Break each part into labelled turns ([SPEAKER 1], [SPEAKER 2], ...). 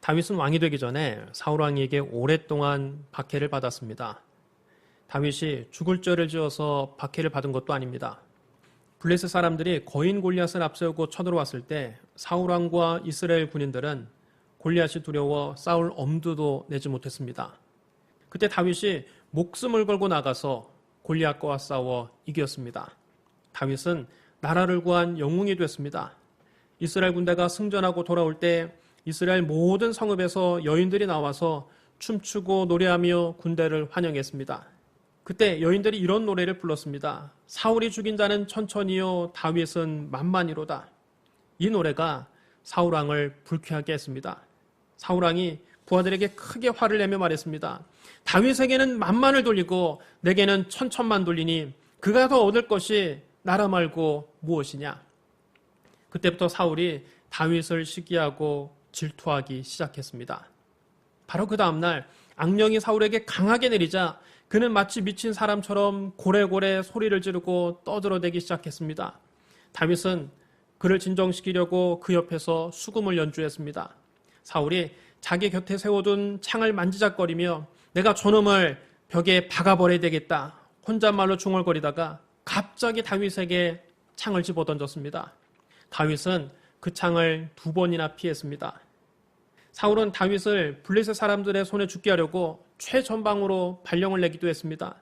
[SPEAKER 1] 다윗은 왕이 되기 전에 사울 왕에게 오랫동안 박해를 받았습니다. 다윗이 죽을 죄를 지어서 박해를 받은 것도 아닙니다. 블레셋 사람들이 거인 골리앗을 앞세우고 쳐들어왔을 때 사울 왕과 이스라엘 군인들은 골리앗이 두려워 싸울 엄두도 내지 못했습니다. 그때 다윗이 목숨을 걸고 나가서 골리앗과 싸워 이겼습니다. 다윗은 나라를 구한 영웅이 됐습니다. 이스라엘 군대가 승전하고 돌아올 때 이스라엘 모든 성읍에서 여인들이 나와서 춤추고 노래하며 군대를 환영했습니다. 그때 여인들이 이런 노래를 불렀습니다. 사울이 죽인 자는 천천히요 다윗은 만만히로다. 이 노래가 사울 왕을 불쾌하게 했습니다. 사울 왕이 부하들에게 크게 화를 내며 말했습니다. 다윗에게는 만만을 돌리고 내게는 천천만 돌리니 그가 더 얻을 것이 나라 말고 무엇이냐. 그때부터 사울이 다윗을 시기하고 질투하기 시작했습니다. 바로 그 다음날 악령이 사울에게 강하게 내리자 그는 마치 미친 사람처럼 고래고래 소리를 지르고 떠들어대기 시작했습니다. 다윗은 그를 진정시키려고 그 옆에서 수금을 연주했습니다. 사울이 자기 곁에 세워둔 창을 만지작거리며 내가 저놈을 벽에 박아버려야 되겠다. 혼잣말로 중얼거리다가 갑자기 다윗에게 창을 집어던졌습니다. 다윗은 그 창을 2번이나 피했습니다. 사울은 다윗을 블레셋 사람들의 손에 죽게 하려고 최전방으로 발령을 내기도 했습니다.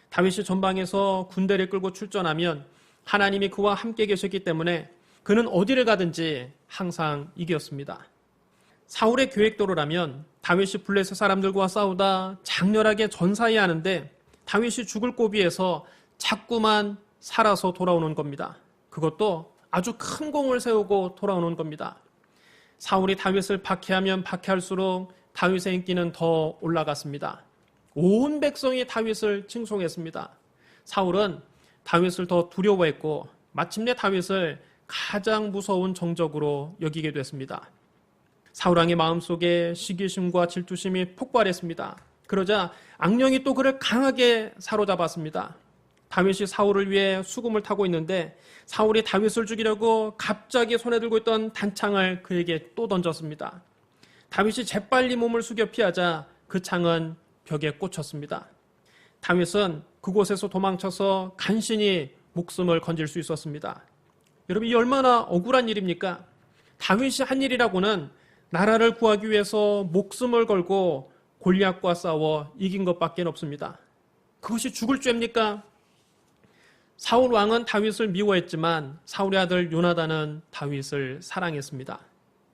[SPEAKER 1] 다윗이 전방에서 군대를 끌고 출전하면 하나님이 그와 함께 계셨기 때문에 그는 어디를 가든지 항상 이겼습니다. 사울의 계획대로라면 다윗이 블레셋 사람들과 싸우다 장렬하게 전사해야 하는데 다윗이 죽을 고비에서 자꾸만 살아서 돌아오는 겁니다. 그것도 아주 큰 공을 세우고 돌아오는 겁니다. 사울이 다윗을 박해하면 박해할수록 다윗의 인기는 더 올라갔습니다. 온 백성이 다윗을 칭송했습니다. 사울은 다윗을 더 두려워했고 마침내 다윗을 가장 무서운 정적으로 여기게 됐습니다. 사울 왕의 마음속에 시기심과 질투심이 폭발했습니다. 그러자 악령이 또 그를 강하게 사로잡았습니다. 다윗이 사울을 위해 수금을 타고 있는데 사울이 다윗을 죽이려고 갑자기 손에 들고 있던 단창을 그에게 또 던졌습니다. 다윗이 재빨리 몸을 숙여 피하자 그 창은 벽에 꽂혔습니다. 다윗은 그곳에서 도망쳐서 간신히 목숨을 건질 수 있었습니다. 여러분, 이 얼마나 억울한 일입니까? 다윗이 한 일이라고는 나라를 구하기 위해서 목숨을 걸고 골리앗과 싸워 이긴 것밖에 없습니다. 그것이 죽을 죄입니까? 사울 왕은 다윗을 미워했지만 사울의 아들 요나단은 다윗을 사랑했습니다.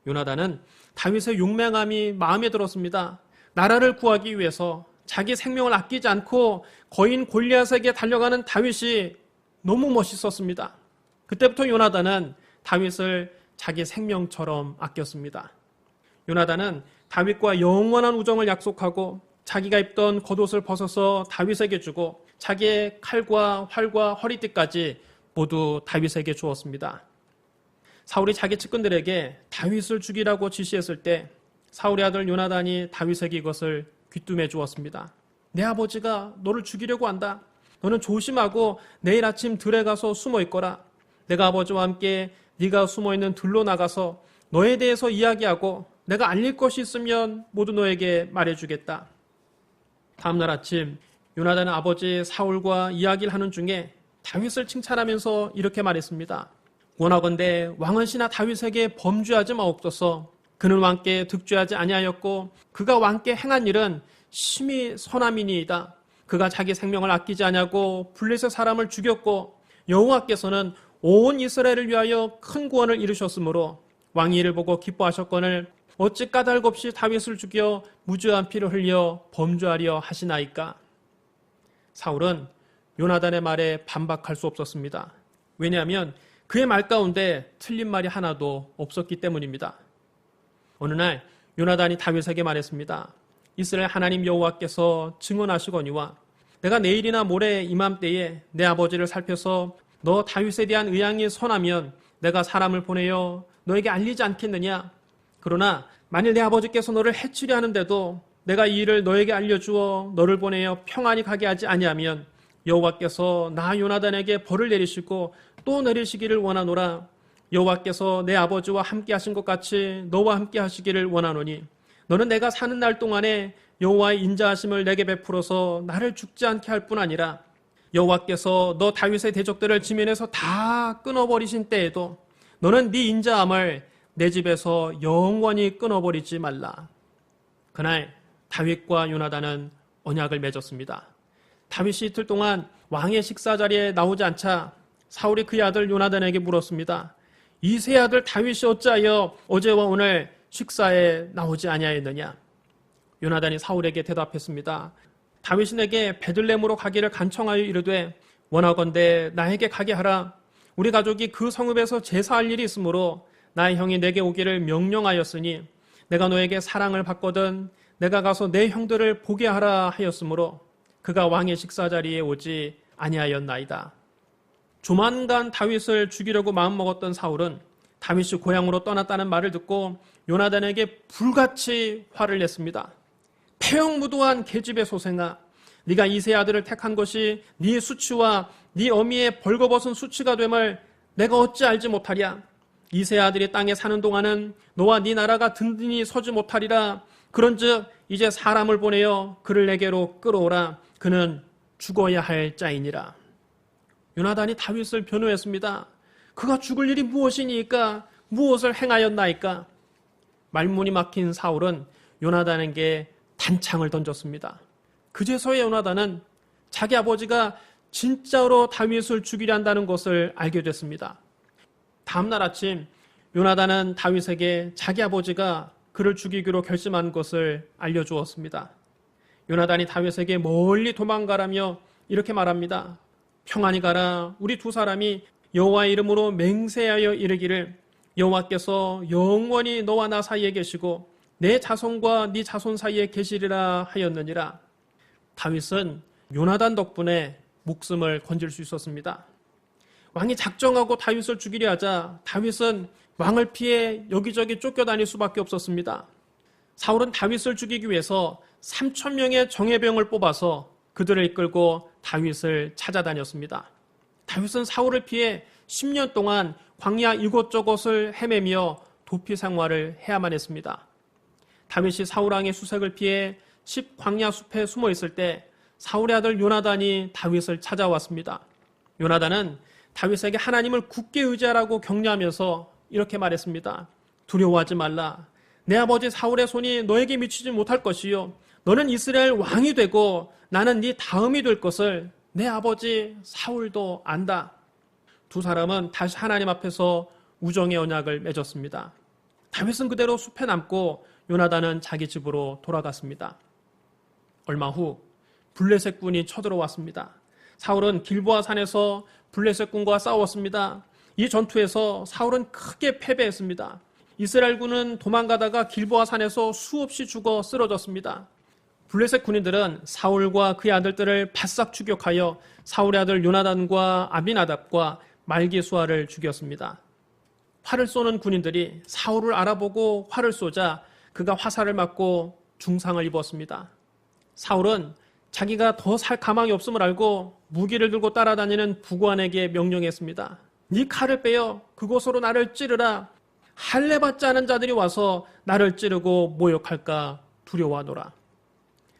[SPEAKER 1] 요나단은 다윗의 용맹함이 마음에 들었습니다. 나라를 구하기 위해서 자기 생명을 아끼지 않고 거인 골리앗에게 달려가는 다윗이 너무 멋있었습니다. 그때부터 요나단은 다윗을 자기 생명처럼 아꼈습니다. 요나단은 다윗과 영원한 우정을 약속하고 자기가 입던 겉옷을 벗어서 다윗에게 주고 자기의 칼과 활과 허리띠까지 모두 다윗에게 주었습니다. 사울이 자기 측근들에게 다윗을 죽이라고 지시했을 때 사울의 아들 요나단이 다윗에게 이것을 귀뚱해 주었습니다. 내 아버지가 너를 죽이려고 한다. 너는 조심하고 내일 아침 들에 가서 숨어 있거라. 내가 아버지와 함께 네가 숨어 있는 들로 나가서 너에 대해서 이야기하고 내가 알릴 것이 있으면 모두 너에게 말해주겠다. 다음날 아침 요나단은 아버지 사울과 이야기를 하는 중에 다윗을 칭찬하면서 이렇게 말했습니다. 원하건대 왕은 시나 다윗에게 범죄하지 마옵소서. 그는 왕께 득죄하지 아니하였고 그가 왕께 행한 일은 심히 선함이니이다. 그가 자기 생명을 아끼지 아니하고 블레셋 사람을 죽였고 여호와께서는 온 이스라엘을 위하여 큰 구원을 이루셨으므로 왕이 이를 보고 기뻐하셨거늘 어찌 까닭 없이 다윗을 죽여 무죄한 피를 흘려 범죄하려 하시나이까. 사울은 요나단의 말에 반박할 수 없었습니다. 왜냐하면 그의 말 가운데 틀린 말이 하나도 없었기 때문입니다. 어느 날 요나단이 다윗에게 말했습니다. 이스라엘 하나님 여호와께서 증언하시거니와 내가 내일이나 모레 이맘때에 내 아버지를 살펴서 너 다윗에 대한 의향이 선하면 내가 사람을 보내어 너에게 알리지 않겠느냐. 그러나 만일 내 아버지께서 너를 해치려 하는데도 내가 이 일을 너에게 알려주어 너를 보내어 평안히 가게 하지 아니하면 여호와께서 나 요나단에게 벌을 내리시고 또 내리시기를 원하노라. 여호와께서 내 아버지와 함께 하신 것 같이 너와 함께 하시기를 원하노니 너는 내가 사는 날 동안에 여호와의 인자하심을 내게 베풀어서 나를 죽지 않게 할 뿐 아니라 여호와께서 너 다윗의 대적들을 지면에서 다 끊어버리신 때에도 너는 네 인자함을 내 집에서 영원히 끊어버리지 말라. 그날 다윗과 요나단은 언약을 맺었습니다. 다윗이 이틀 동안 왕의 식사 자리에 나오지 않자 사울이 그의 아들 요나단에게 물었습니다. 이 세 아들 다윗이 어찌하여 어제와 오늘 식사에 나오지 아니하였느냐? 요나단이 사울에게 대답했습니다. 다윗이 내게 베들레헴으로 가기를 간청하여 이르되 원하건대 나에게 가게 하라. 우리 가족이 그 성읍에서 제사할 일이 있으므로 나의 형이 내게 오기를 명령하였으니 내가 너에게 사랑을 받거든 내가 가서 내 형들을 보게 하라 하였으므로 그가 왕의 식사 자리에 오지 아니하였나이다. 조만간 다윗을 죽이려고 마음먹었던 사울은 다윗이 고향으로 떠났다는 말을 듣고 요나단에게 불같이 화를 냈습니다. 폐역무도한 계집의 소생아, 네가 이 세 아들을 택한 것이 네 수치와 네 어미의 벌거벗은 수치가 됨을 내가 어찌 알지 못하랴. 이 세 아들이 땅에 사는 동안은 너와 네 나라가 든든히 서지 못하리라. 그런즉 이제 사람을 보내어 그를 내게로 끌어오라. 그는 죽어야 할 자이니라. 요나단이 다윗을 변호했습니다. 그가 죽을 일이 무엇이니까? 무엇을 행하였나이까? 말문이 막힌 사울은 요나단에게 단창을 던졌습니다. 그제서야 요나단은 자기 아버지가 진짜로 다윗을 죽이려 한다는 것을 알게 됐습니다. 다음날 아침 요나단은 다윗에게 자기 아버지가 그를 죽이기로 결심한 것을 알려주었습니다. 요나단이 다윗에게 멀리 도망가라며 이렇게 말합니다. 평안히 가라. 우리 두 사람이 여호와의 이름으로 맹세하여 이르기를 여호와께서 영원히 너와 나 사이에 계시고 내 자손과 네 자손 사이에 계시리라 하였느니라. 다윗은 요나단 덕분에 목숨을 건질 수 있었습니다. 왕이 작정하고 다윗을 죽이려 하자 다윗은 왕을 피해 여기저기 쫓겨다닐 수밖에 없었습니다. 사울은 다윗을 죽이기 위해서 3,000명의 정예병을 뽑아서 그들을 이끌고 다윗을 찾아다녔습니다. 다윗은 사울을 피해 10년 동안 광야 이곳저곳을 헤매며 도피 생활을 해야만 했습니다. 다윗이 사울왕의 수색을 피해 10광야 숲에 숨어 있을 때 사울의 아들 요나단이 다윗을 찾아왔습니다. 요나단은 다윗에게 하나님을 굳게 의지하라고 격려하면서 이렇게 말했습니다. 두려워하지 말라. 내 아버지 사울의 손이 너에게 미치지 못할 것이요. 너는 이스라엘 왕이 되고 나는 네 다음이 될 것을 내 아버지 사울도 안다. 두 사람은 다시 하나님 앞에서 우정의 언약을 맺었습니다. 다윗은 그대로 숲에 남고 요나단은 자기 집으로 돌아갔습니다. 얼마 후 블레셋 군이 쳐들어왔습니다. 사울은 길보아 산에서 블레셋 군과 싸웠습니다. 이 전투에서 사울은 크게 패배했습니다. 이스라엘 군은 도망가다가 길보아 산에서 수없이 죽어 쓰러졌습니다. 블레셋 군인들은 사울과 그의 아들들을 바싹 추격하여 사울의 아들 요나단과 아비나답과 말기수아를 죽였습니다. 활을 쏘는 군인들이 사울을 알아보고 활을 쏘자 그가 화살을 맞고 중상을 입었습니다. 사울은 자기가 더 살 가망이 없음을 알고 무기를 들고 따라다니는 부관에게 명령했습니다. 네 칼을 빼어 그곳으로 나를 찌르라. 할례 받지 않은 자들이 와서 나를 찌르고 모욕할까 두려워하노라.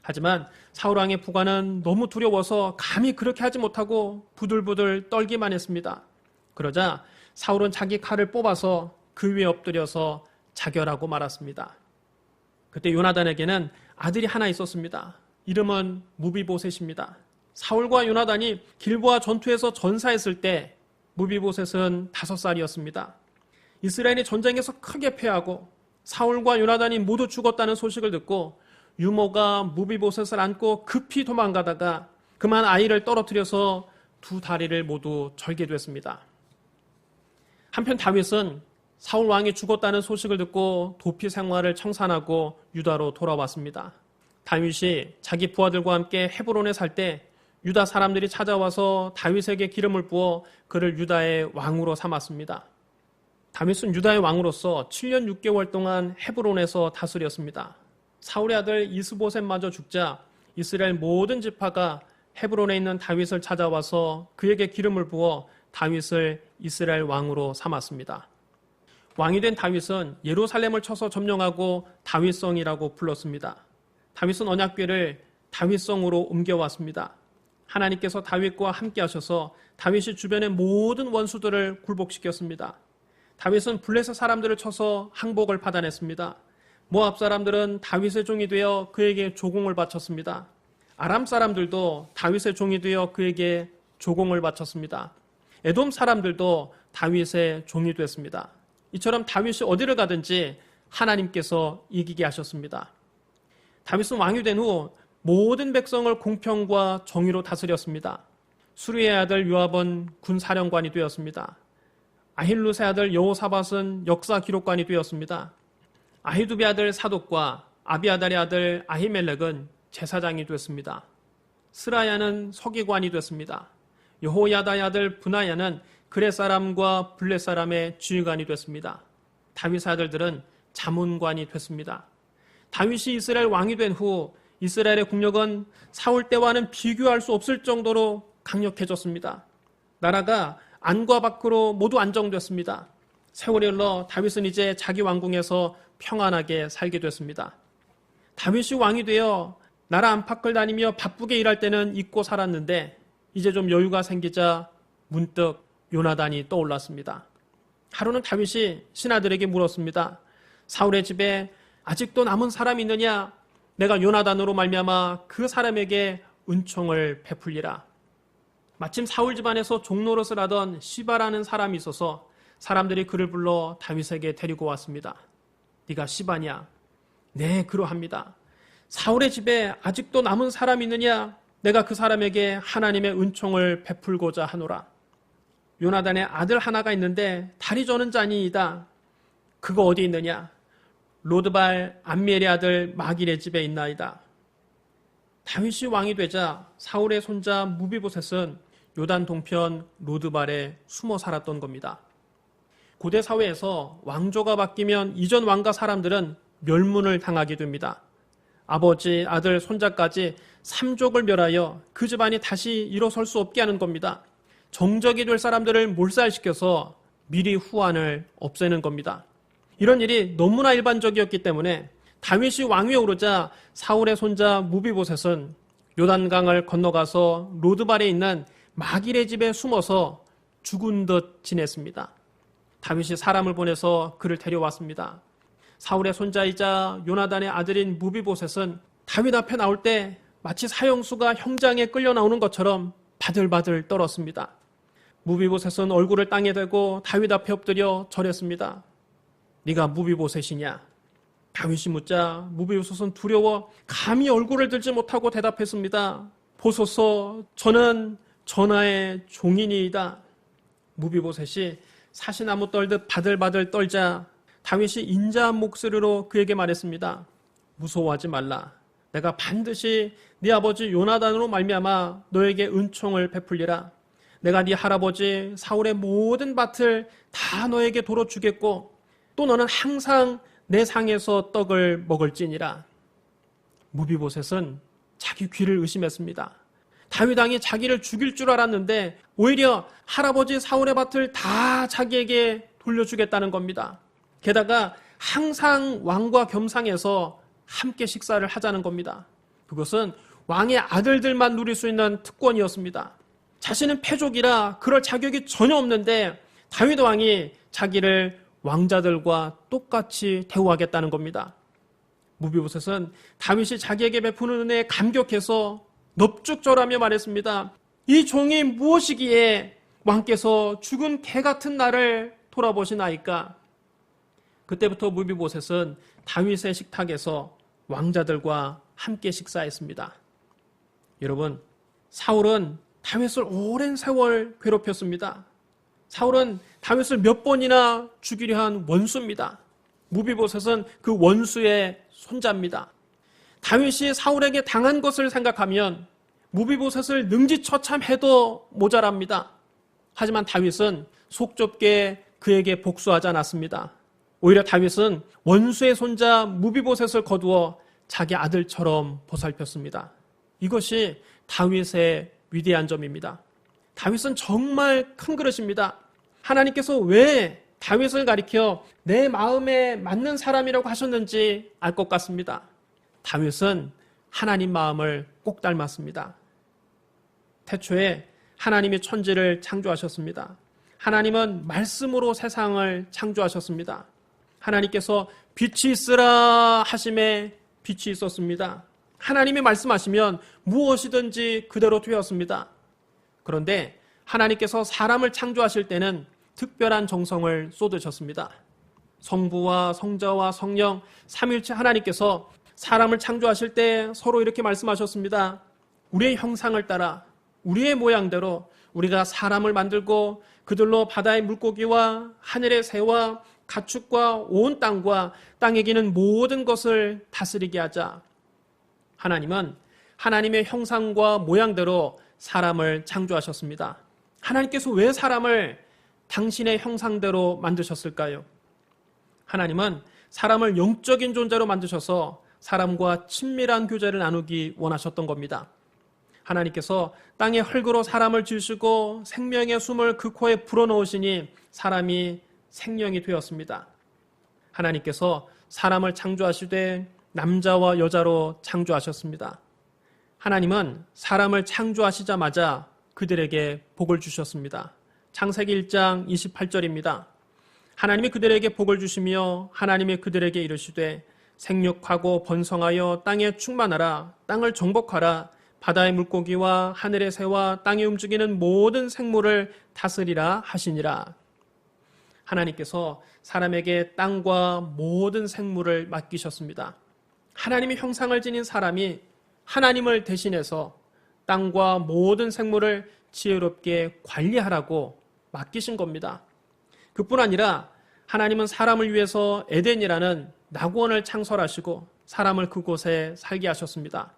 [SPEAKER 1] 하지만 사울왕의 부관은 너무 두려워서 감히 그렇게 하지 못하고 부들부들 떨기만 했습니다. 그러자 사울은 자기 칼을 뽑아서 그 위에 엎드려서 자결하고 말았습니다. 그때 요나단에게는 아들이 하나 있었습니다. 이름은 무비보셋입니다. 사울과 요나단이 길보아 전투에서 전사했을 때 무비보셋은 5살이었습니다. 이스라엘이 전쟁에서 크게 패하고 사울과 요나단이 모두 죽었다는 소식을 듣고 유모가 무비보셋을 안고 급히 도망가다가 그만 아이를 떨어뜨려서 두 다리를 모두 절게 됐습니다. 한편 다윗은 사울 왕이 죽었다는 소식을 듣고 도피 생활을 청산하고 유다로 돌아왔습니다. 다윗이 자기 부하들과 함께 헤브론에 살 때 유다 사람들이 찾아와서 다윗에게 기름을 부어 그를 유다의 왕으로 삼았습니다. 다윗은 유다의 왕으로서 7년 6개월 동안 헤브론에서 다스렸습니다. 사울의 아들 이스보셋마저 죽자 이스라엘 모든 지파가 헤브론에 있는 다윗을 찾아와서 그에게 기름을 부어 다윗을 이스라엘 왕으로 삼았습니다. 왕이 된 다윗은 예루살렘을 쳐서 점령하고 다윗성이라고 불렀습니다. 다윗은 언약궤를 다윗성으로 옮겨왔습니다. 하나님께서 다윗과 함께 하셔서 다윗이 주변의 모든 원수들을 굴복시켰습니다. 다윗은 블레셋 사람들을 쳐서 항복을 받아냈습니다. 모압 사람들은 다윗의 종이 되어 그에게 조공을 바쳤습니다. 아람 사람들도 다윗의 종이 되어 그에게 조공을 바쳤습니다. 에돔 사람들도 다윗의 종이 됐습니다. 이처럼 다윗이 어디를 가든지 하나님께서 이기게 하셨습니다. 다윗은 왕이 된 후 모든 백성을 공평과 정의로 다스렸습니다. 수리의 아들 요압은 군사령관이 되었습니다. 아힐루의 아들 여호사밧은 역사 기록관이 되었습니다. 아히두베의 아들 사독과 아비아달의 아들 아히멜렉은 제사장이 됐습니다. 스라야는 서기관이 됐습니다. 여호야다의 아들 브나야는 그렛 사람과 블렛 사람의 지휘관이 됐습니다. 다윗의 아들들은 자문관이 됐습니다. 다윗이 이스라엘 왕이 된 후 이스라엘의 국력은 사울 때와는 비교할 수 없을 정도로 강력해졌습니다. 나라가 안과 밖으로 모두 안정됐습니다. 세월이 흘러 다윗은 이제 자기 왕궁에서 평안하게 살게 됐습니다. 다윗이 왕이 되어 나라 안팎을 다니며 바쁘게 일할 때는 잊고 살았는데 이제 좀 여유가 생기자 문득 요나단이 떠올랐습니다. 하루는 다윗이 신하들에게 물었습니다. 사울의 집에 아직도 남은 사람이 있느냐? 내가 요나단으로 말미암아 그 사람에게 은총을 베풀리라. 마침 사울 집안에서 종노릇을 하던 시바라는 사람이 있어서 사람들이 그를 불러 다윗에게 데리고 왔습니다. 네가 시바냐? 네, 그러합니다. 사울의 집에 아직도 남은 사람이 있느냐? 내가 그 사람에게 하나님의 은총을 베풀고자 하노라. 요나단의 아들 하나가 있는데 다리 저는 자니이다. 그거 어디 있느냐? 로드발 암미엘의 아들 마길의 집에 있나이다. 다윗이 왕이 되자 사울의 손자 무비보셋은 요단 동편 로드발에 숨어 살았던 겁니다. 고대 사회에서 왕조가 바뀌면 이전 왕가 사람들은 멸문을 당하게 됩니다. 아버지, 아들, 손자까지 3족을 멸하여 그 집안이 다시 일어설 수 없게 하는 겁니다. 정적이 될 사람들을 몰살시켜서 미리 후환을 없애는 겁니다. 이런 일이 너무나 일반적이었기 때문에 다윗이 왕위에 오르자 사울의 손자 무비보셋은 요단강을 건너가서 로드발에 있는 마길의 집에 숨어서 죽은 듯 지냈습니다. 다윗이 사람을 보내서 그를 데려왔습니다. 사울의 손자이자 요나단의 아들인 무비보셋은 다윗 앞에 나올 때 마치 사형수가 형장에 끌려 나오는 것처럼 바들바들 떨었습니다. 무비보셋은 얼굴을 땅에 대고 다윗 앞에 엎드려 절했습니다. 네가 무비보셋이냐? 다윗이 묻자 무비보셋은 두려워 감히 얼굴을 들지 못하고 대답했습니다. 보소서, 저는 전하의 종이니이다. 무비보셋이 사시나무 떨듯 바들바들 떨자 다윗이 인자한 목소리로 그에게 말했습니다. 무서워하지 말라. 내가 반드시 네 아버지 요나단으로 말미암아 너에게 은총을 베풀리라. 내가 네 할아버지 사울의 모든 밭을 다 너에게 도로 주겠고 또 너는 항상 내 상에서 떡을 먹을지니라. 무비보셋은 자기 귀를 의심했습니다. 다윗 왕이 자기를 죽일 줄 알았는데 오히려 할아버지 사울의 밭을 다 자기에게 돌려주겠다는 겁니다. 게다가 항상 왕과 겸상해서 함께 식사를 하자는 겁니다. 그것은 왕의 아들들만 누릴 수 있는 특권이었습니다. 자신은 패족이라 그럴 자격이 전혀 없는데 다윗 왕이 자기를 왕자들과 똑같이 대우하겠다는 겁니다. 무비보셋은 다윗이 자기에게 베푸는 은혜에 감격해서 넙죽절하며 말했습니다. 이 종이 무엇이기에 왕께서 죽은 개 같은 나를 돌아보시나이까? 그때부터 무비보셋은 다윗의 식탁에서 왕자들과 함께 식사했습니다. 여러분, 사울은 다윗을 오랜 세월 괴롭혔습니다. 사울은 다윗을 몇 번이나 죽이려 한 원수입니다. 무비보셋은 그 원수의 손자입니다. 다윗이 사울에게 당한 것을 생각하면 무비보셋을 능지처참해도 모자랍니다. 하지만 다윗은 속 좁게 그에게 복수하지 않았습니다. 오히려 다윗은 원수의 손자 무비보셋을 거두어 자기 아들처럼 보살폈습니다. 이것이 다윗의 위대한 점입니다. 다윗은 정말 큰 그릇입니다. 하나님께서 왜 다윗을 가리켜 내 마음에 맞는 사람이라고 하셨는지 알 것 같습니다. 다윗은 하나님 마음을 꼭 닮았습니다. 태초에 하나님이 천지를 창조하셨습니다. 하나님은 말씀으로 세상을 창조하셨습니다. 하나님께서 빛이 있으라 하심에 빛이 있었습니다. 하나님이 말씀하시면 무엇이든지 그대로 되었습니다. 그런데 하나님께서 사람을 창조하실 때는 특별한 정성을 쏟으셨습니다. 성부와 성자와 성령 삼위일체 하나님께서 사람을 창조하실 때 서로 이렇게 말씀하셨습니다. 우리의 형상을 따라 우리의 모양대로 우리가 사람을 만들고 그들로 바다의 물고기와 하늘의 새와 가축과 온 땅과 땅에 기는 모든 것을 다스리게 하자. 하나님은 하나님의 형상과 모양대로 사람을 창조하셨습니다. 하나님께서 왜 사람을 당신의 형상대로 만드셨을까요? 하나님은 사람을 영적인 존재로 만드셔서 사람과 친밀한 교제를 나누기 원하셨던 겁니다. 하나님께서 땅의 흙으로 사람을 지으시고 생명의 숨을 그 코에 불어넣으시니 사람이 생명이 되었습니다. 하나님께서 사람을 창조하시되 남자와 여자로 창조하셨습니다. 하나님은 사람을 창조하시자마자 그들에게 복을 주셨습니다. 창세기 1장 28절입니다. 하나님이 그들에게 복을 주시며 하나님이 그들에게 이르시되 생육하고 번성하여 땅에 충만하라. 땅을 정복하라. 바다의 물고기와 하늘의 새와 땅에 움직이는 모든 생물을 다스리라 하시니라. 하나님께서 사람에게 땅과 모든 생물을 맡기셨습니다. 하나님의 형상을 지닌 사람이 하나님을 대신해서 땅과 모든 생물을 지혜롭게 관리하라고 맡기신 겁니다. 그뿐 아니라 하나님은 사람을 위해서 에덴이라는 낙원을 창설하시고 사람을 그곳에 살게 하셨습니다.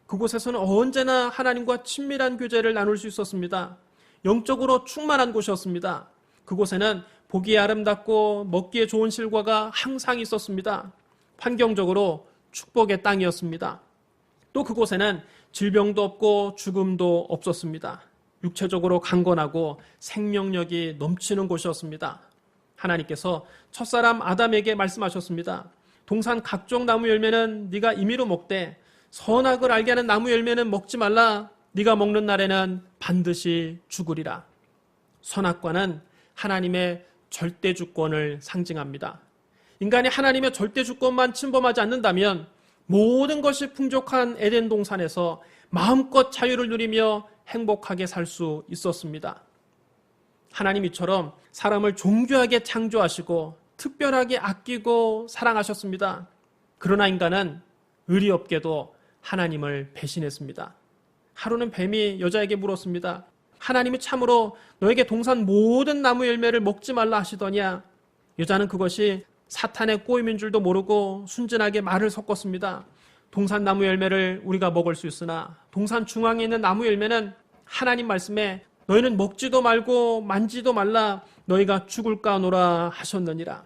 [SPEAKER 1] 그곳에서는 언제나 하나님과 친밀한 교제를 나눌 수 있었습니다. 영적으로 충만한 곳이었습니다. 그곳에는 보기에 아름답고 먹기에 좋은 실과가 항상 있었습니다. 환경적으로 축복의 땅이었습니다. 또 그곳에는 질병도 없고 죽음도 없었습니다. 육체적으로 강건하고 생명력이 넘치는 곳이었습니다. 하나님께서 첫사람 아담에게 말씀하셨습니다. 동산 각종 나무 열매는 네가 임의로 먹되 선악을 알게 하는 나무 열매는 먹지 말라. 네가 먹는 날에는 반드시 죽으리라. 선악과는 하나님의 절대 주권을 상징합니다. 인간이 하나님의 절대 주권만 침범하지 않는다면 모든 것이 풍족한 에덴 동산에서 마음껏 자유를 누리며 행복하게 살 수 있었습니다. 하나님 이처럼 사람을 존귀하게 창조하시고 특별하게 아끼고 사랑하셨습니다. 그러나 인간은 의리 없게도 하나님을 배신했습니다. 하루는 뱀이 여자에게 물었습니다. 하나님이 참으로 너에게 동산 모든 나무 열매를 먹지 말라 하시더냐? 여자는 그것이 사탄의 꼬임인 줄도 모르고 순진하게 말을 섞었습니다. 동산 나무 열매를 우리가 먹을 수 있으나 동산 중앙에 있는 나무 열매는 하나님 말씀에 너희는 먹지도 말고 만지도 말라 너희가 죽을까 하노라 하셨느니라.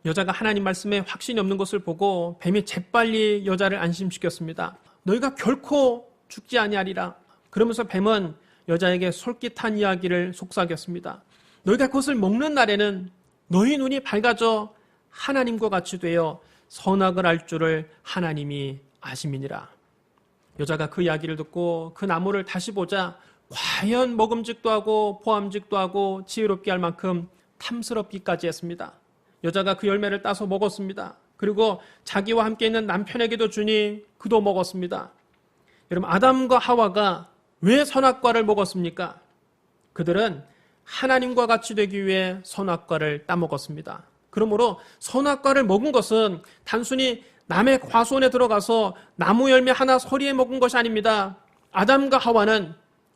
[SPEAKER 1] 여자가 하나님 말씀에 확신이 없는 것을 보고 뱀이 재빨리 여자를 안심시켰습니다. 너희가 결코 죽지 아니하리라. 그러면서 뱀은 여자에게 솔깃한 이야기를 속삭였습니다. 너희가 그것을 먹는 날에는 너희 눈이 밝아져 하나님과 같이 되어 선악을 알 줄을 하나님이 아심이니라. 여자가 그 이야기를 듣고 그 나무를 다시 보자 과연 먹음직도 하고 보암직도 하고 지혜롭게 할 만큼 탐스럽기까지 했습니다. 여자가 그 열매를 따서 먹었습니다. 그리고 자기와 함께 있는 남편에게도 주니 그도 먹었습니다. 여러분, 아담과 하와가 왜 선악과를 먹었습니까? 그들은 하나님과 같이 되기 위해 선악과를 따먹었습니다. 그러므로 선악과를 먹은 것은 단순히 남의 과수원에 들어가서 나무 열매 하나 서리에 먹은 것이 아닙니다. 아담과 하와는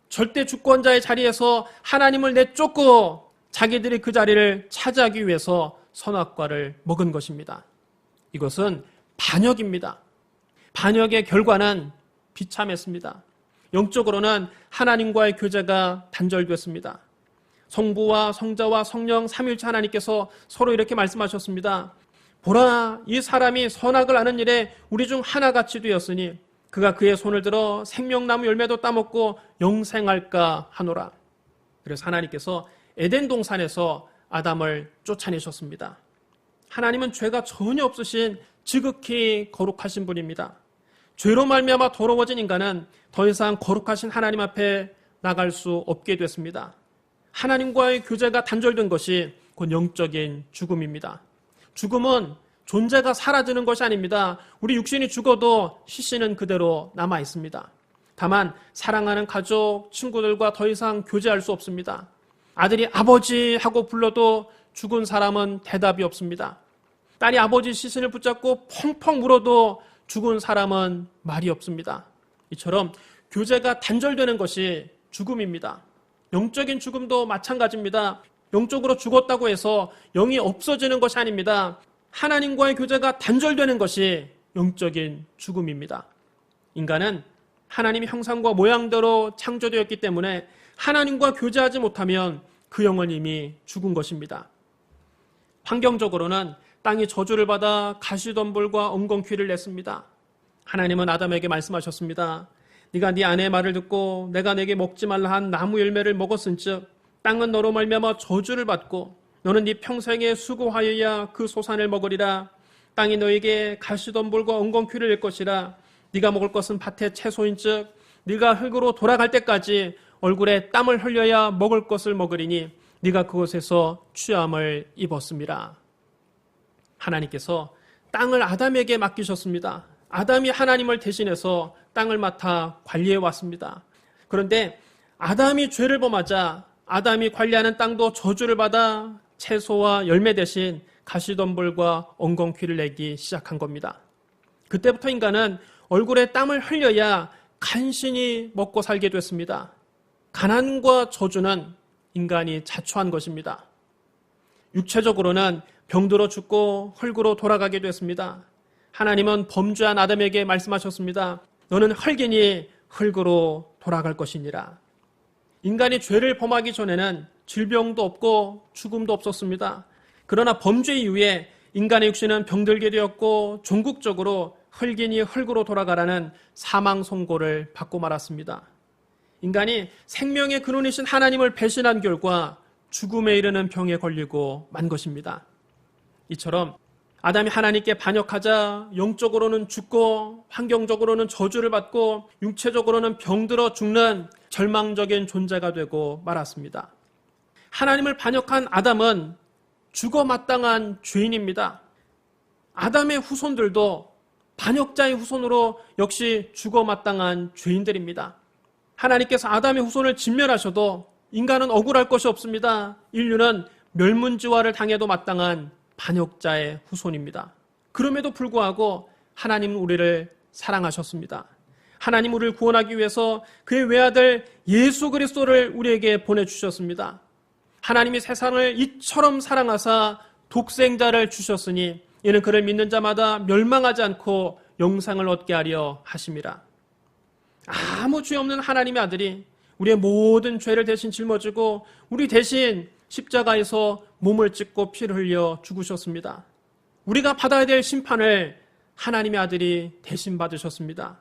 [SPEAKER 1] 절대 주권자의 자리에서 하나님을 내쫓고 자기들이 그 자리를 차지하기 위해서 선악과를 먹은 것입니다. 이것은 반역입니다. 반역의 결과는 비참했습니다. 영적으로는 하나님과의 교제가 단절됐습니다. 성부와 성자와 성령 삼위일체 하나님께서 서로 이렇게 말씀하셨습니다. 보라, 이 사람이 선악을 아는 일에 우리 중 하나같이 되었으니 그가 그의 손을 들어 생명나무 열매도 따먹고 영생할까 하노라. 그래서 하나님께서 에덴 동산에서 아담을 쫓아내셨습니다. 하나님은 죄가 전혀 없으신 지극히 거룩하신 분입니다. 죄로 말미암아 더러워진 인간은 더 이상 거룩하신 하나님 앞에 나갈 수 없게 됐습니다. 하나님과의 교제가 단절된 것이 곧 영적인 죽음입니다. 죽음은 존재가 사라지는 것이 아닙니다. 우리 육신이 죽어도 시신은 그대로 남아 있습니다. 다만 사랑하는 가족, 친구들과 더 이상 교제할 수 없습니다. 아들이 아버지 하고 불러도 죽은 사람은 대답이 없습니다. 딸이 아버지 시신을 붙잡고 펑펑 울어도 죽은 사람은 말이 없습니다. 이처럼 교제가 단절되는 것이 죽음입니다. 영적인 죽음도 마찬가지입니다. 영적으로 죽었다고 해서 영이 없어지는 것이 아닙니다. 하나님과의 교제가 단절되는 것이 영적인 죽음입니다. 인간은 하나님의 형상과 모양대로 창조되었기 때문에 하나님과 교제하지 못하면 그 영은 이미 죽은 것입니다. 환경적으로는 땅이 저주를 받아 가시덤불과 엉겅퀴를 냈습니다. 하나님은 아담에게 말씀하셨습니다. 네가 네 아내의 말을 듣고 내가 내게 먹지 말라 한 나무 열매를 먹었은즉 땅은 너로 말미암아 저주를 받고 너는 네 평생에 수고하여야 그 소산을 먹으리라. 땅이 너에게 가시덤불과 엉겅퀴를 낼 것이라. 네가 먹을 것은 밭의 채소인즉 네가 흙으로 돌아갈 때까지 얼굴에 땀을 흘려야 먹을 것을 먹으리니 네가 그곳에서 취함을 입었습니다. 하나님께서 땅을 아담에게 맡기셨습니다. 아담이 하나님을 대신해서 땅을 맡아 관리해 왔습니다. 그런데 아담이 죄를 범하자 아담이 관리하는 땅도 저주를 받아 채소와 열매 대신 가시덤불과 엉겅퀴를 내기 시작한 겁니다. 그때부터 인간은 얼굴에 땀을 흘려야 간신히 먹고 살게 됐습니다. 가난과 저주는 인간이 자초한 것입니다. 육체적으로는 병들어 죽고 흙으로 돌아가게 됐습니다. 하나님은 범죄한 아담에게 말씀하셨습니다. 너는 흙이니 흙으로 돌아갈 것이니라. 인간이 죄를 범하기 전에는 질병도 없고 죽음도 없었습니다. 그러나 범죄 이후에 인간의 육신은 병들게 되었고 종국적으로 흙이니 흙으로 돌아가라는 사망 선고를 받고 말았습니다. 인간이 생명의 근원이신 하나님을 배신한 결과 죽음에 이르는 병에 걸리고 만 것입니다. 이처럼 아담이 하나님께 반역하자 영적으로는 죽고 환경적으로는 저주를 받고 육체적으로는 병들어 죽는 절망적인 존재가 되고 말았습니다. 하나님을 반역한 아담은 죽어 마땅한 죄인입니다. 아담의 후손들도 반역자의 후손으로 역시 죽어 마땅한 죄인들입니다. 하나님께서 아담의 후손을 진멸하셔도 인간은 억울할 것이 없습니다. 인류는 멸문지화를 당해도 마땅한 반역자의 후손입니다. 그럼에도 불구하고 하나님은 우리를 사랑하셨습니다. 하나님 우리를 구원하기 위해서 그의 외아들 예수 그리스도를 우리에게 보내주셨습니다. 하나님이 세상을 이처럼 사랑하사 독생자를 주셨으니 이는 그를 믿는 자마다 멸망하지 않고 영생을 얻게 하려 하심이라. 아무 죄 없는 하나님의 아들이 우리의 모든 죄를 대신 짊어지고 우리 대신 십자가에서 몸을 찢고 피를 흘려 죽으셨습니다. 우리가 받아야 될 심판을 하나님의 아들이 대신 받으셨습니다.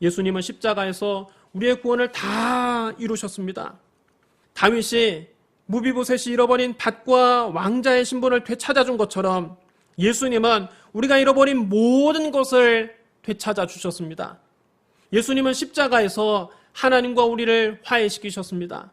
[SPEAKER 1] 예수님은 십자가에서 우리의 구원을 다 이루셨습니다. 다윗이 무비보셋이 잃어버린 밭과 왕자의 신분을 되찾아준 것처럼 예수님은 우리가 잃어버린 모든 것을 되찾아 주셨습니다. 예수님은 십자가에서 하나님과 우리를 화해시키셨습니다.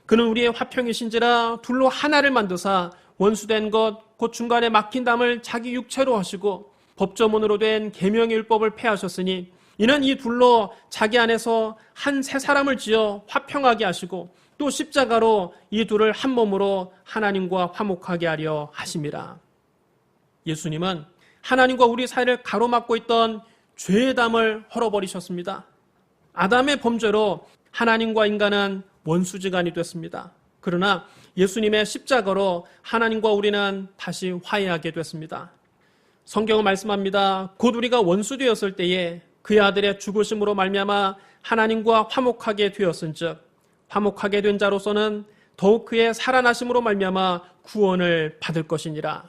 [SPEAKER 1] 그는 우리의 화평이신지라 둘로 하나를 만드사 원수된 것 곧 중간에 막힌 담을 자기 육체로 하시고 법조문으로 된 계명의 율법을 폐하셨으니 이는 이 둘로 자기 안에서 한 새 사람을 지어 화평하게 하시고 또 십자가로 이 둘을 한 몸으로 하나님과 화목하게 하려 하심이라. 예수님은 하나님과 우리 사이를 가로막고 있던 죄의 담을 헐어버리셨습니다. 아담의 범죄로 하나님과 인간은 원수지간이 됐습니다. 그러나 예수님의 십자가로 하나님과 우리는 다시 화해하게 됐습니다. 성경은 말씀합니다. 곧 우리가 원수 되었을 때에 그의 아들의 죽으심으로 말미암아 하나님과 화목하게 되었은즉 화목하게 된 자로서는 더욱 그의 살아나심으로 말미암아 구원을 받을 것이니라.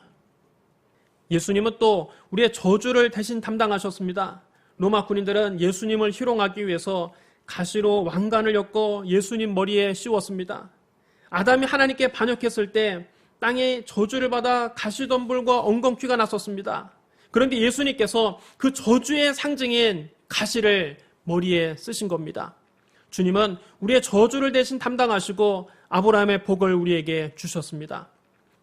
[SPEAKER 1] 예수님은 또 우리의 저주를 대신 담당하셨습니다. 로마 군인들은 예수님을 희롱하기 위해서 가시로 왕관을 엮어 예수님 머리에 씌웠습니다. 아담이 하나님께 반역했을 때 땅에 저주를 받아 가시덤불과 엉겅퀴가 났었습니다. 그런데 예수님께서 그 저주의 상징인 가시를 머리에 쓰신 겁니다. 주님은 우리의 저주를 대신 담당하시고 아브라함의 복을 우리에게 주셨습니다.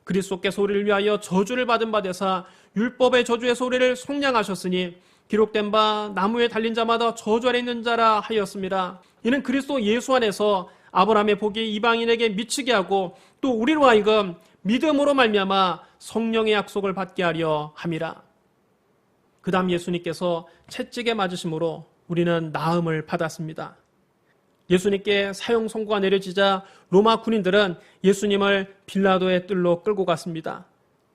[SPEAKER 1] 그리스도께서 우리를 위하여 저주를 받은 바 되사 율법의 저주의 소리를 속량하셨으니 기록된 바 나무에 달린 자마다 저주 아래 있는 자라 하였습니다. 이는 그리스도 예수 안에서 아브라함의 복이 이방인에게 미치게 하고 또 우리로 하여금 믿음으로 말미암아 성령의 약속을 받게 하려 함이라. 그 다음 예수님께서 채찍에 맞으심으로 우리는 나음을 받았습니다. 예수님께 사형 선고가 내려지자 로마 군인들은 예수님을 빌라도의 뜰로 끌고 갔습니다.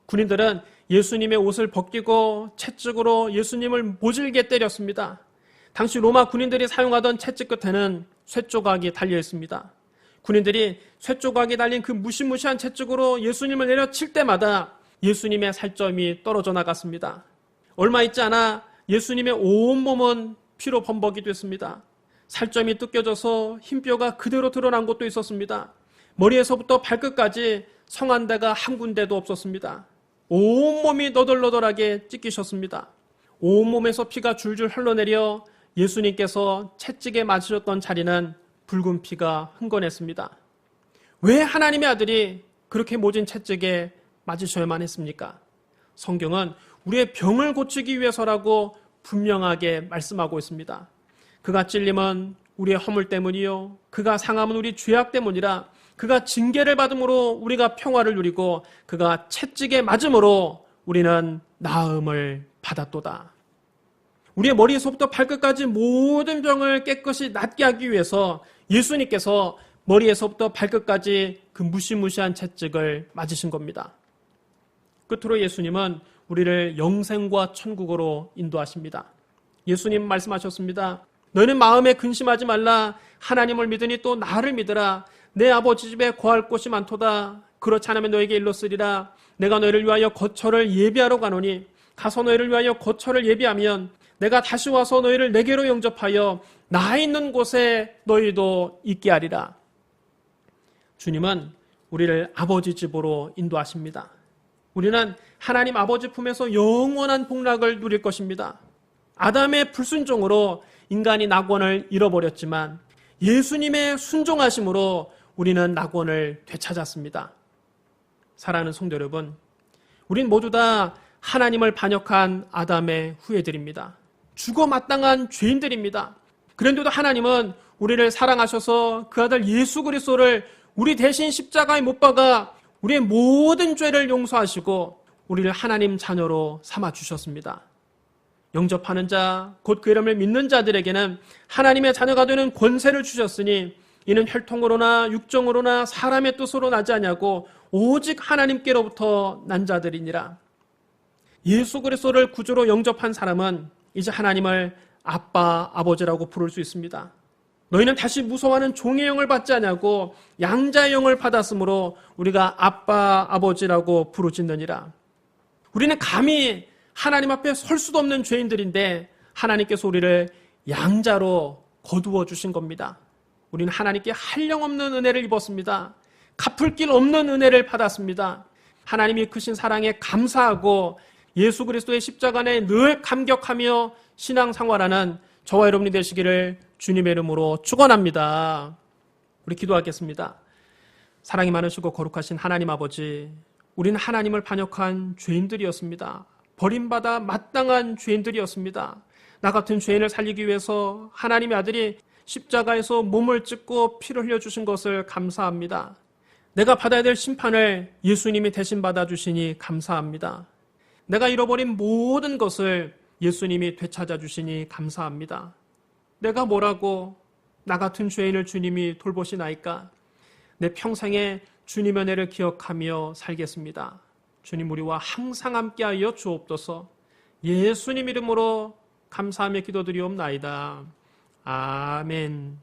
[SPEAKER 1] 군인들은 예수님의 옷을 벗기고 채찍으로 예수님을 모질게 때렸습니다. 당시 로마 군인들이 사용하던 채찍 끝에는 쇠조각이 달려 있습니다. 군인들이 쇠조각이 달린 그 무시무시한 채찍으로 예수님을 내려칠 때마다 예수님의 살점이 떨어져 나갔습니다. 얼마 있지 않아 예수님의 온몸은 피로 범벅이 됐습니다. 살점이 뜯겨져서 흰뼈가 그대로 드러난 곳도 있었습니다. 머리에서부터 발끝까지 성한 데가 한 군데도 없었습니다. 온몸이 너덜너덜하게 찢기셨습니다. 온몸에서 피가 줄줄 흘러내려 예수님께서 채찍에 맞으셨던 자리는 붉은 피가 흥건했습니다. 왜 하나님의 아들이 그렇게 모진 채찍에 맞으셔야만 했습니까? 성경은 우리의 병을 고치기 위해서라고 분명하게 말씀하고 있습니다. 그가 찔림은 우리의 허물 때문이요 그가 상함은 우리 죄악 때문이라. 그가 징계를 받음으로 우리가 평화를 누리고 그가 채찍에 맞음으로 우리는 나음을 받았도다. 우리의 머리에서부터 발끝까지 모든 병을 깨끗이 낫게 하기 위해서 예수님께서 머리에서부터 발끝까지 그 무시무시한 채찍을 맞으신 겁니다. 끝으로 예수님은 우리를 영생과 천국으로 인도하십니다. 예수님 말씀하셨습니다. 너희는 마음에 근심하지 말라. 하나님을 믿으니 또 나를 믿으라. 내 아버지 집에 거할 곳이 많도다. 그렇지 않으면 너에게 일렀으리라. 내가 너희를 위하여 거처를 예비하러 가노니 가서 너희를 위하여 거처를 예비하면 내가 다시 와서 너희를 내게로 영접하여 나 있는 곳에 너희도 있게 하리라. 주님은 우리를 아버지 집으로 인도하십니다. 우리는 하나님 아버지 품에서 영원한 복락을 누릴 것입니다. 아담의 불순종으로 인간이 낙원을 잃어버렸지만 예수님의 순종하심으로 우리는 낙원을 되찾았습니다. 사랑하는 성도 여러분, 우린 모두 다 하나님을 반역한 아담의 후예들입니다. 죽어 마땅한 죄인들입니다. 그런데도 하나님은 우리를 사랑하셔서 그 아들 예수 그리스도를 우리 대신 십자가에 못 박아 우리의 모든 죄를 용서하시고 우리를 하나님 자녀로 삼아주셨습니다. 영접하는 자, 곧 그 이름을 믿는 자들에게는 하나님의 자녀가 되는 권세를 주셨으니 이는 혈통으로나 육정으로나 사람의 뜻으로 나지 아니하고 오직 하나님께로부터 난 자들이니라. 예수 그리스도를 구주로 영접한 사람은 이제 하나님을 아빠, 아버지라고 부를 수 있습니다. 너희는 다시 무서워하는 종의 영을 받지 않냐고 양자의 영을 받았으므로 우리가 아빠, 아버지라고 부르짖느니라. 우리는 감히 하나님 앞에 설 수도 없는 죄인들인데 하나님께서 우리를 양자로 거두어 주신 겁니다. 우리는 하나님께 한량없는 은혜를 입었습니다. 갚을 길 없는 은혜를 받았습니다. 하나님이 크신 사랑에 감사하고 예수 그리스도의 십자가 안에 늘 감격하며 신앙생활하는 저와 여러분이 되시기를 주님의 이름으로 축원합니다. 우리 기도하겠습니다. 사랑이 많으시고 거룩하신 하나님 아버지, 우리는 하나님을 반역한 죄인들이었습니다. 버림받아 마땅한 죄인들이었습니다. 나 같은 죄인을 살리기 위해서 하나님의 아들이 십자가에서 몸을 찢고 피를 흘려주신 것을 감사합니다. 내가 받아야 될 심판을 예수님이 대신 받아주시니 감사합니다. 내가 잃어버린 모든 것을 예수님이 되찾아 주시니 감사합니다. 내가 뭐라고 나 같은 죄인을 주님이 돌보시나이까? 내 평생에 주님의 은혜를 기억하며 살겠습니다. 주님 우리와 항상 함께하여 주옵소서. 예수님 이름으로 감사하며 기도드리옵나이다. 아멘.